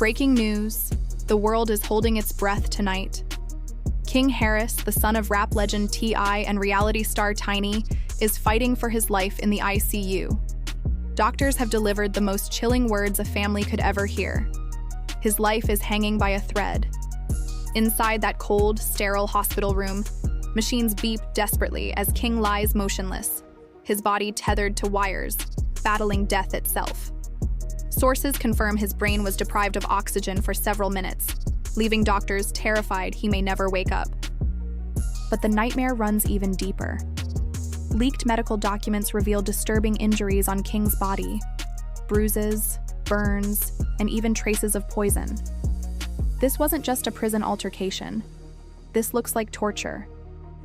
Breaking news, the world is holding its breath tonight. King Harris, the son of rap legend T.I. and reality star Tiny, is fighting for his life in the ICU. Doctors have delivered the most chilling words a family could ever hear. His life is hanging by a thread. Inside that cold, sterile hospital room, machines beep desperately as King lies motionless, his body tethered to wires, battling death itself. Sources confirm his brain was deprived of oxygen for several minutes, leaving doctors terrified he may never wake up. But the nightmare runs even deeper. Leaked medical documents reveal disturbing injuries on King's body: bruises, burns, and even traces of poison. This wasn't just a prison altercation. This looks like torture.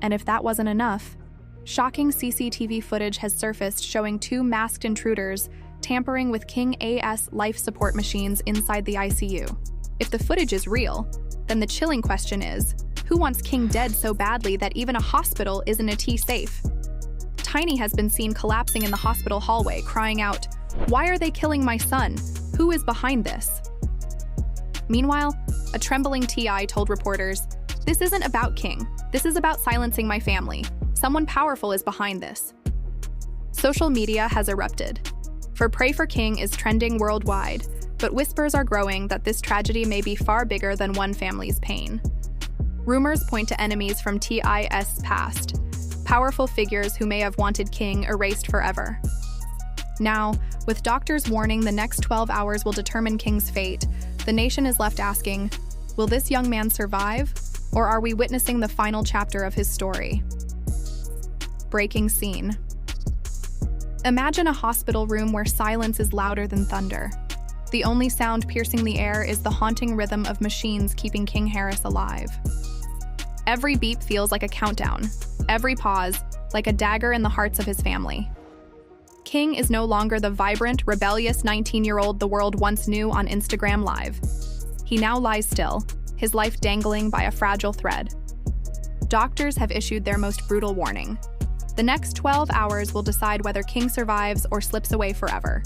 And if that wasn't enough, shocking CCTV footage has surfaced showing two masked intruders tampering with King A.'s life support machines inside the ICU. If the footage is real, then the chilling question is, who wants King dead so badly that even a hospital isn't a T safe? Tiny has been seen collapsing in the hospital hallway, crying out, "Why are they killing my son? Who is behind this?" Meanwhile, a trembling T.I. told reporters, "This isn't about King. This is about silencing my family. Someone powerful is behind this." Social media has erupted. For Pray for King is trending worldwide, but whispers are growing that this tragedy may be far bigger than one family's pain. Rumors point to enemies from T.I.'s past, powerful figures who may have wanted King erased forever. Now, with doctors warning the next 12 hours will determine King's fate, the nation is left asking, will this young man survive, or are we witnessing the final chapter of his story? Breaking scene. Imagine a hospital room where silence is louder than thunder. The only sound piercing the air is the haunting rhythm of machines keeping King Harris alive. Every beep feels like a countdown, every pause like a dagger in the hearts of his family. King is no longer the vibrant, rebellious 19-year-old the world once knew on Instagram Live. He now lies still, his life dangling by a fragile thread. Doctors have issued their most brutal warning. The next 12 hours will decide whether King survives or slips away forever.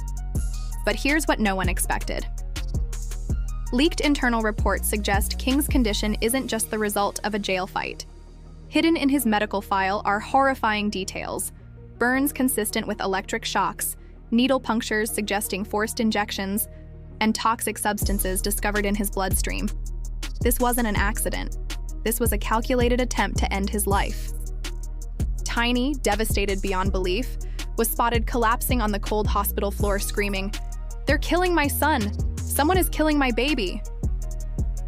But here's what no one expected. Leaked internal reports suggest King's condition isn't just the result of a jail fight. Hidden in his medical file are horrifying details: burns consistent with electric shocks, needle punctures suggesting forced injections, and toxic substances discovered in his bloodstream. This wasn't an accident. This was a calculated attempt to end his life. Tiny, devastated beyond belief, was spotted collapsing on the cold hospital floor screaming, "They're killing my son! Someone is killing my baby!"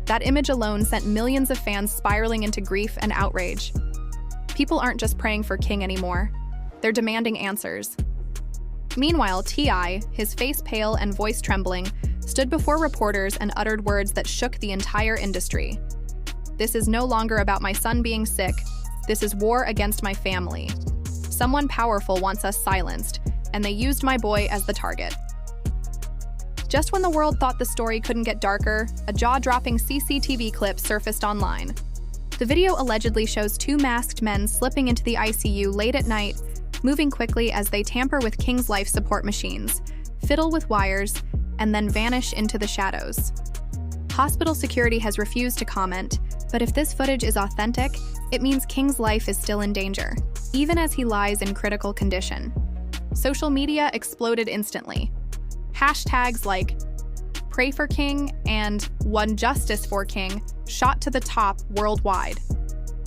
That image alone sent millions of fans spiraling into grief and outrage. People aren't just praying for King anymore. They're demanding answers. Meanwhile, T.I., his face pale and voice trembling, stood before reporters and uttered words that shook the entire industry. "This is no longer about my son being sick. This is war against my family. Someone powerful wants us silenced, and they used my boy as the target." Just when the world thought the story couldn't get darker, a jaw-dropping CCTV clip surfaced online. The video allegedly shows two masked men slipping into the ICU late at night, moving quickly as they tamper with King's life support machines, fiddle with wires, and then vanish into the shadows. Hospital security has refused to comment, but if this footage is authentic, it means King's life is still in danger, even as he lies in critical condition. Social media exploded instantly. Hashtags like "Pray for King" and "One Justice for King" shot to the top worldwide.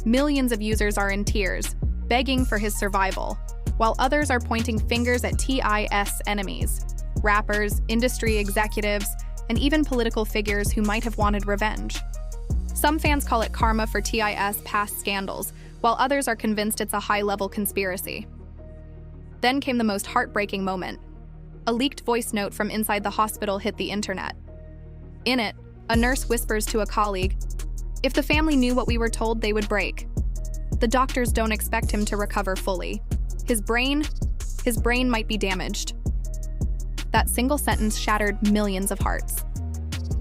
Millions of users are in tears, begging for his survival, while others are pointing fingers at T.I.'s enemies: rappers, industry executives, and even political figures who might have wanted revenge. Some fans call it karma for T.I.'s past scandals, while others are convinced it's a high-level conspiracy. Then came the most heartbreaking moment. A leaked voice note from inside the hospital hit the internet. In it, a nurse whispers to a colleague, "If the family knew what we were told, they would break. The doctors don't expect him to recover fully. His brain might be damaged." That single sentence shattered millions of hearts.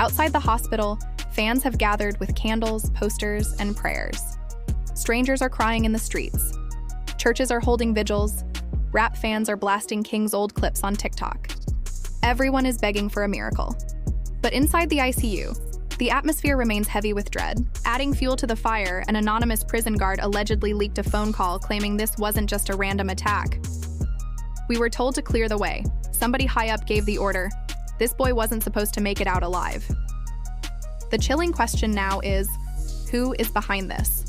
Outside the hospital, fans have gathered with candles, posters, and prayers. Strangers are crying in the streets. Churches are holding vigils. Rap fans are blasting King's old clips on TikTok. Everyone is begging for a miracle. But inside the ICU, the atmosphere remains heavy with dread. Adding fuel to the fire, an anonymous prison guard allegedly leaked a phone call claiming this wasn't just a random attack. "We were told to clear the way. Somebody high up gave the order. This boy wasn't supposed to make it out alive." The chilling question now is, who is behind this?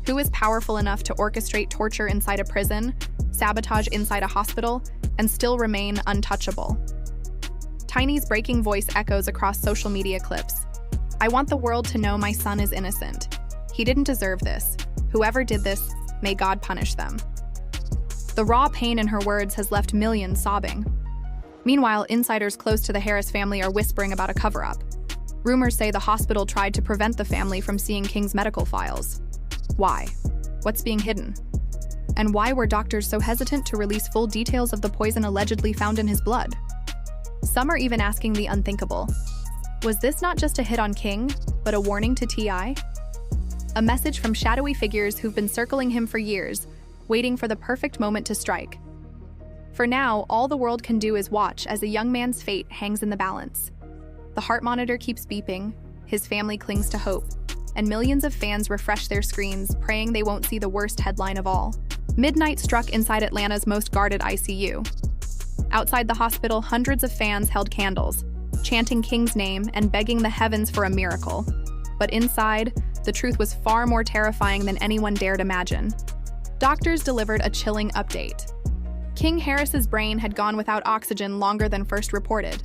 Who is powerful enough to orchestrate torture inside a prison, sabotage inside a hospital, and still remain untouchable? Tiny's breaking voice echoes across social media clips. "I want the world to know my son is innocent. He didn't deserve this. Whoever did this, may God punish them." The raw pain in her words has left millions sobbing. Meanwhile, insiders close to the Harris family are whispering about a cover-up. Rumors say the hospital tried to prevent the family from seeing King's medical files. Why? What's being hidden? And why were doctors so hesitant to release full details of the poison allegedly found in his blood? Some are even asking the unthinkable. Was this not just a hit on King, but a warning to T.I.? A message from shadowy figures who've been circling him for years, waiting for the perfect moment to strike. For now, all the world can do is watch as a young man's fate hangs in the balance. The heart monitor keeps beeping, his family clings to hope, and millions of fans refresh their screens, praying they won't see the worst headline of all. Midnight struck inside Atlanta's most guarded ICU. Outside the hospital, hundreds of fans held candles, chanting King's name and begging the heavens for a miracle. But inside, the truth was far more terrifying than anyone dared imagine. Doctors delivered a chilling update. King Harris's brain had gone without oxygen longer than first reported.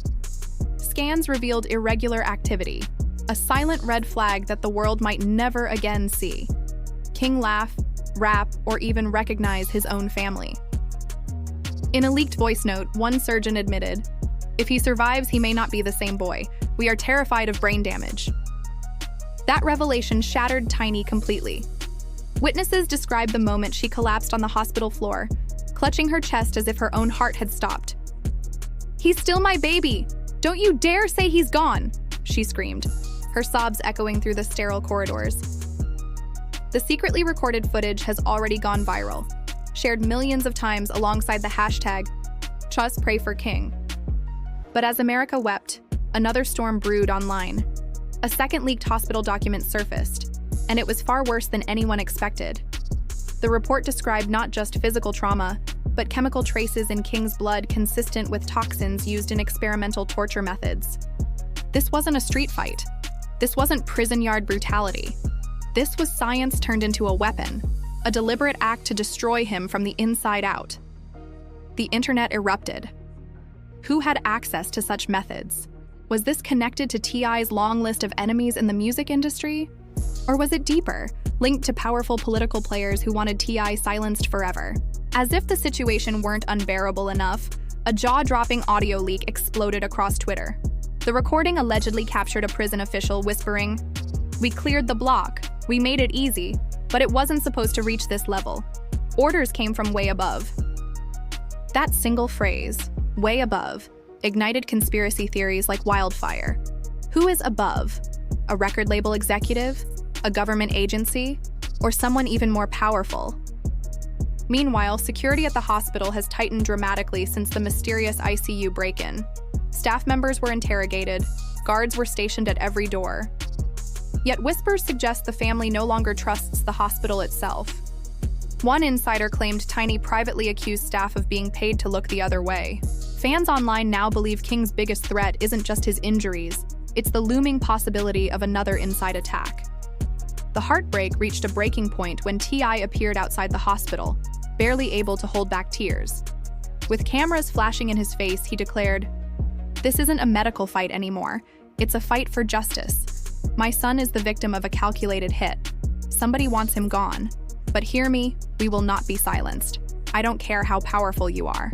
Scans revealed irregular activity, a silent red flag that the world might never again see. King laugh, rap, or even recognize his own family. In a leaked voice note, one surgeon admitted, "If he survives, he may not be the same boy. We are terrified of brain damage." That revelation shattered Tiny completely. Witnesses described the moment she collapsed on the hospital floor, clutching her chest as if her own heart had stopped. "He's still my baby! Don't you dare say he's gone!" she screamed, her sobs echoing through the sterile corridors. The secretly recorded footage has already gone viral, shared millions of times alongside the hashtag #ChusPrayForKing. But as America wept, another storm brewed online. A second leaked hospital document surfaced, and it was far worse than anyone expected. The report described not just physical trauma, but chemical traces in King's blood consistent with toxins used in experimental torture methods. This wasn't a street fight. This wasn't prison yard brutality. This was science turned into a weapon, a deliberate act to destroy him from the inside out. The internet erupted. Who had access to such methods? Was this connected to T.I.'s long list of enemies in the music industry? Or was it deeper, linked to powerful political players who wanted T.I. silenced forever? As if the situation weren't unbearable enough, a jaw-dropping audio leak exploded across Twitter. The recording allegedly captured a prison official whispering, "We cleared the block. We made it easy, but it wasn't supposed to reach this level. Orders came from way above." That single phrase, "way above," ignited conspiracy theories like wildfire. Who is above? A record label executive? A government agency? Or someone even more powerful? Meanwhile, security at the hospital has tightened dramatically since the mysterious ICU break-in. Staff members were interrogated, guards were stationed at every door. Yet whispers suggest the family no longer trusts the hospital itself. One insider claimed Tiny privately accused staff of being paid to look the other way. Fans online now believe King's biggest threat isn't just his injuries, it's the looming possibility of another inside attack. The heartbreak reached a breaking point when T.I. appeared outside the hospital, barely able to hold back tears. With cameras flashing in his face, he declared, "This isn't a medical fight anymore. It's a fight for justice. My son is the victim of a calculated hit. Somebody wants him gone. But hear me, we will not be silenced. I don't care how powerful you are."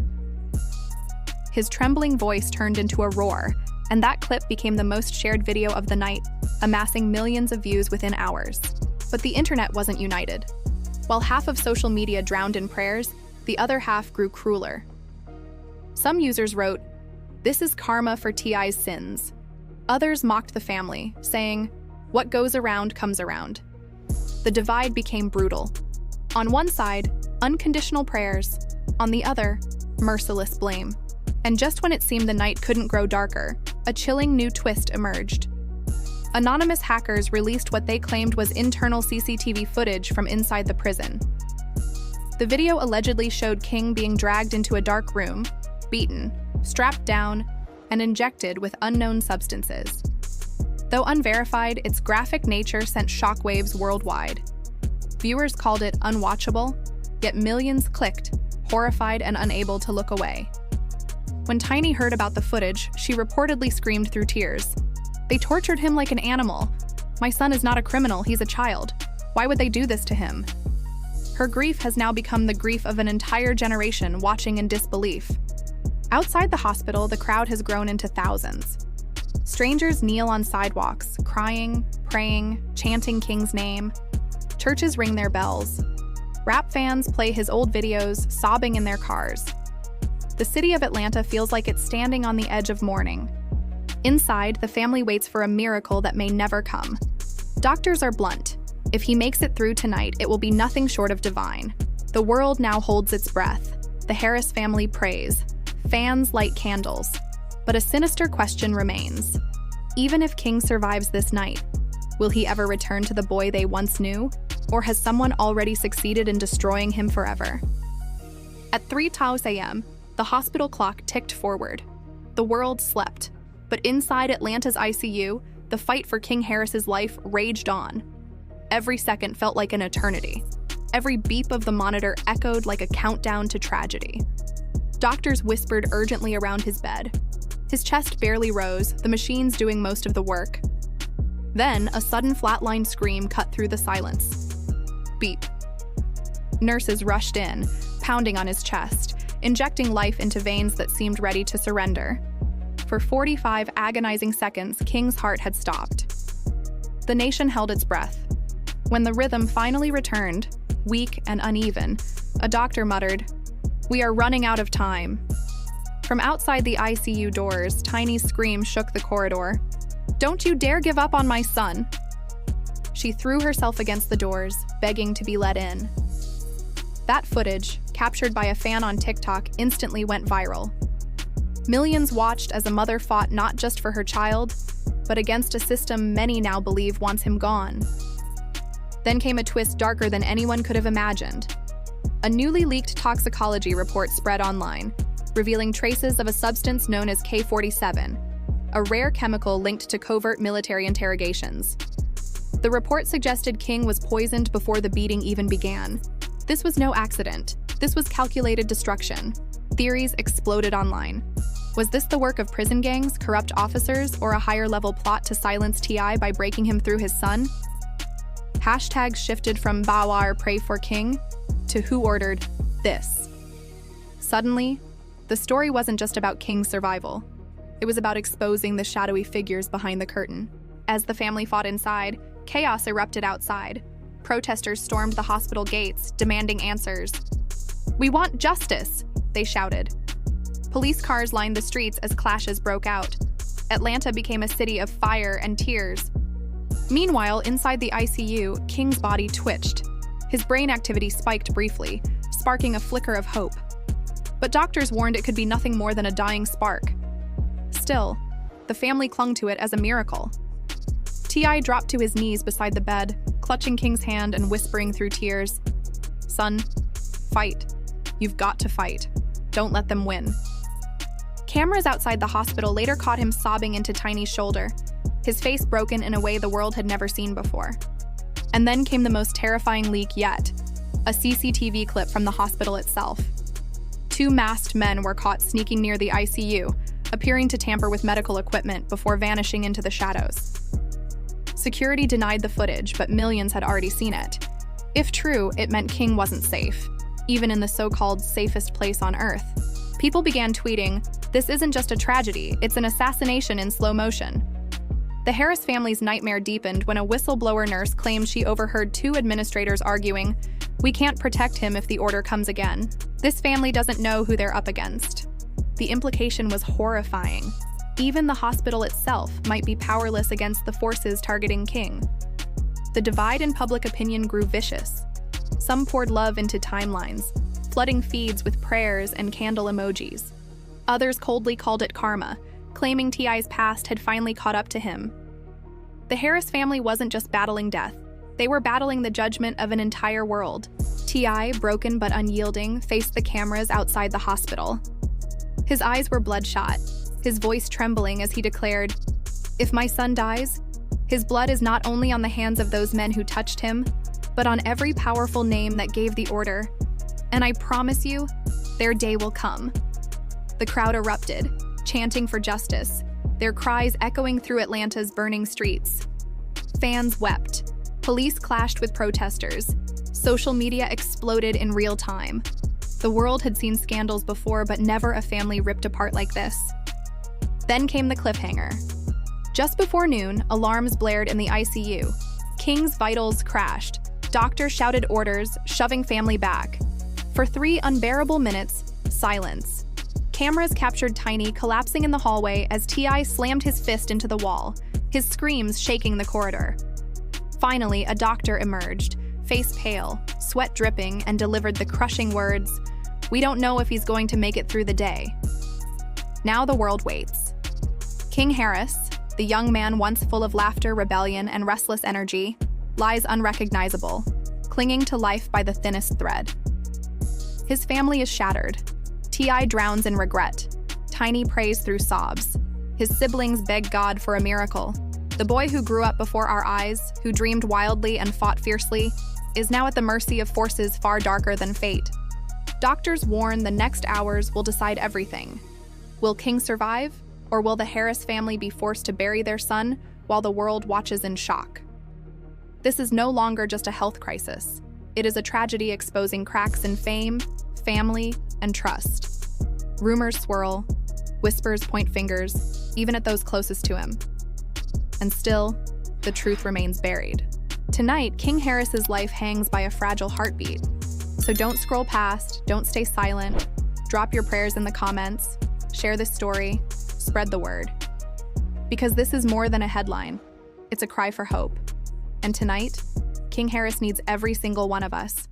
His trembling voice turned into a roar, and that clip became the most shared video of the night, amassing millions of views within hours. But the internet wasn't united. While half of social media drowned in prayers, the other half grew crueler. Some users wrote, "This is karma for T.I.'s sins." Others mocked the family, saying, "What goes around comes around." The divide became brutal. On one side, unconditional prayers. On the other, merciless blame. And just when it seemed the night couldn't grow darker, a chilling new twist emerged. Anonymous hackers released what they claimed was internal CCTV footage from inside the prison. The video allegedly showed King being dragged into a dark room, beaten, strapped down, and injected with unknown substances. Though unverified, its graphic nature sent shockwaves worldwide. Viewers called it unwatchable, yet millions clicked, horrified and unable to look away. When Tiny heard about the footage, she reportedly screamed through tears. "They tortured him like an animal. My son is not a criminal, he's a child. Why would they do this to him?" Her grief has now become the grief of an entire generation watching in disbelief. Outside the hospital, the crowd has grown into thousands. Strangers kneel on sidewalks, crying, praying, chanting King's name. Churches ring their bells. Rap fans play his old videos, sobbing in their cars. The city of Atlanta feels like it's standing on the edge of mourning. Inside, the family waits for a miracle that may never come. Doctors are blunt. If he makes it through tonight, it will be nothing short of divine. The world now holds its breath. The Harris family prays. Fans light candles. But a sinister question remains. Even if King survives this night, will he ever return to the boy they once knew? Or has someone already succeeded in destroying him forever? At 3:00 a.m., the hospital clock ticked forward. The world slept. But inside Atlanta's ICU, the fight for King Harris's life raged on. Every second felt like an eternity. Every beep of the monitor echoed like a countdown to tragedy. Doctors whispered urgently around his bed. His chest barely rose, the machines doing most of the work. Then, a sudden flatline scream cut through the silence. Beep. Nurses rushed in, pounding on his chest, injecting life into veins that seemed ready to surrender. For 45 agonizing seconds, King's heart had stopped. The nation held its breath. When the rhythm finally returned, weak and uneven, a doctor muttered, "We are running out of time." From outside the ICU doors, Tiny's scream shook the corridor. "Don't you dare give up on my son!" She threw herself against the doors, begging to be let in. That footage, captured by a fan on TikTok, instantly went viral. Millions watched as a mother fought not just for her child, but against a system many now believe wants him gone. Then came a twist darker than anyone could have imagined. A newly leaked toxicology report spread online, revealing traces of a substance known as K-47, a rare chemical linked to covert military interrogations. The report suggested King was poisoned before the beating even began. This was no accident. This was calculated destruction. Theories exploded online. Was this the work of prison gangs, corrupt officers, or a higher-level plot to silence T.I. by breaking him through his son? Hashtags shifted from "Bawar pray for King" to "Who ordered this?" Suddenly, the story wasn't just about King's survival. It was about exposing the shadowy figures behind the curtain. As the family fought inside, chaos erupted outside. Protesters stormed the hospital gates, demanding answers. "We want justice!" they shouted. Police cars lined the streets as clashes broke out. Atlanta became a city of fire and tears. Meanwhile, inside the ICU, King's body twitched. His brain activity spiked briefly, sparking a flicker of hope. But doctors warned it could be nothing more than a dying spark. Still, the family clung to it as a miracle. T.I. dropped to his knees beside the bed, clutching King's hand and whispering through tears, "Son, fight. You've got to fight. Don't let them win." Cameras outside the hospital later caught him sobbing into Tiny's shoulder, his face broken in a way the world had never seen before. And then came the most terrifying leak yet, a CCTV clip from the hospital itself. 2 masked men were caught sneaking near the ICU, appearing to tamper with medical equipment before vanishing into the shadows. Security denied the footage, but millions had already seen it. If true, it meant King wasn't safe, even in the so-called safest place on Earth. People began tweeting, "This isn't just a tragedy, it's an assassination in slow motion." The Harris family's nightmare deepened when a whistleblower nurse claimed she overheard 2 administrators arguing, "We can't protect him if the order comes again. This family doesn't know who they're up against." The implication was horrifying. Even the hospital itself might be powerless against the forces targeting King. The divide in public opinion grew vicious. Some poured love into timelines, flooding feeds with prayers and candle emojis. Others coldly called it karma, claiming T.I.'s past had finally caught up to him. The Harris family wasn't just battling death. They were battling the judgment of an entire world. T.I., broken but unyielding, faced the cameras outside the hospital. His eyes were bloodshot, his voice trembling as he declared, "If my son dies, his blood is not only on the hands of those men who touched him, but on every powerful name that gave the order. And I promise you, their day will come." The crowd erupted, chanting for justice, their cries echoing through Atlanta's burning streets. Fans wept. Police clashed with protesters. Social media exploded in real time. The world had seen scandals before, but never a family ripped apart like this. Then came the cliffhanger. Just before noon, alarms blared in the ICU. King's vitals crashed. Doctors shouted orders, shoving family back. For 3 unbearable minutes, silence. Cameras captured Tiny collapsing in the hallway as T.I. slammed his fist into the wall, his screams shaking the corridor. Finally, a doctor emerged, face pale, sweat dripping, and delivered the crushing words, "We don't know if he's going to make it through the day." Now the world waits. King Harris, the young man once full of laughter, rebellion, and restless energy, lies unrecognizable, clinging to life by the thinnest thread. His family is shattered. T.I. drowns in regret. Tiny prays through sobs. His siblings beg God for a miracle. The boy who grew up before our eyes, who dreamed wildly and fought fiercely, is now at the mercy of forces far darker than fate. Doctors warn the next hours will decide everything. Will King survive, or will the Harris family be forced to bury their son while the world watches in shock? This is no longer just a health crisis. It is a tragedy exposing cracks in fame, family, and trust. Rumors swirl, whispers point fingers, even at those closest to him. And still, the truth remains buried. Tonight, King Harris's life hangs by a fragile heartbeat. So don't scroll past, don't stay silent, drop your prayers in the comments, share this story, spread the word. Because this is more than a headline, it's a cry for hope. And tonight, King Harris needs every single one of us.